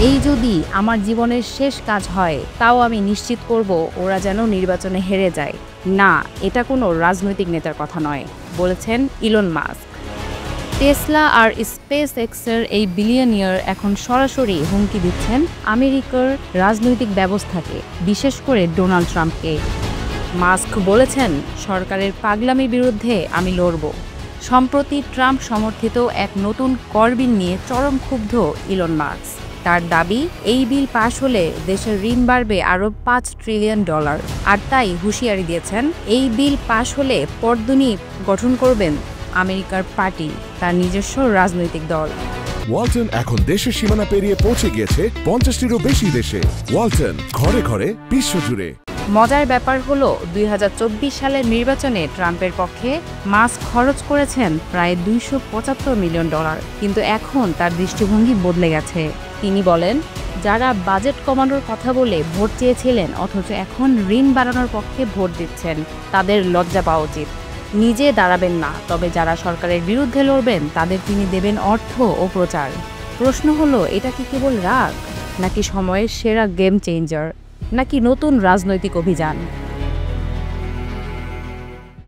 এই যদি আমার জীবনের শেষ কাজ হয়, তাও আমি নিশ্চিত করব ওরা যেন নির্বাচনে হেরে যায়। না, এটা কোনো রাজনৈতিক নেতার কথা নয়, বলেছেন ইলন মাস্ক। টেসলা আর স্পেস এক্সের এই বিলিয়নিয়ার এখন সরাসরি হুমকি দিচ্ছেন আমেরিকার রাজনৈতিক ব্যবস্থাকে, বিশেষ করে ডোনাল্ড ট্রাম্পকে। মাস্ক বলেছেন, সরকারের পাগলামির বিরুদ্ধে আমি লড়ব। সম্প্রতি ট্রাম্প সমর্থিত এক নতুন কর বিল নিয়ে চরম ক্ষুব্ধ ইলন মাস্ক। তার দাবি, এই বিল পাশ হলে দেশের ঋণ বাড়বে আরও $5 ট্রিলিয়ন। আর তাই হুঁশিয়ারি দিয়েছেন, এই বিল পাশ হলে পরদিনই গঠন করবেন আমেরিকার পার্টি, তার নিজস্ব রাজনৈতিক দল। ওয়ালটন এখন দেশের সীমানা পেরিয়ে পৌঁছে গিয়েছে 50টিরও বেশি দেশে। ওয়ালটন, ঘরে ঘরে বিশ্বজুড়ে। মজার ব্যাপার হলো, 2024 সালের নির্বাচনে ট্রাম্পের পক্ষে মাস্ক খরচ করেছেন প্রায় $275 মিলিয়ন। কিন্তু এখন তার দৃষ্টিভঙ্গি বদলে গেছে। তিনি বলেন, যারা বাজেট কমানোর কথা বলে ভোট চেয়েছিলেন অথচ এখন ঋণ বাড়ানোর পক্ষে ভোট দিচ্ছেন, তাদের লজ্জা পাওয়া উচিত। নিজে দাঁড়াবেন না, তবে যারা সরকারের বিরুদ্ধে লড়বেন তাদের তিনি দেবেন অর্থ ও প্রচার। প্রশ্ন হলো, এটা কি কেবল রাগ, নাকি সময়ের সেরা গেম চেঞ্জার, নাকি নতুন রাজনৈতিক অভিযান?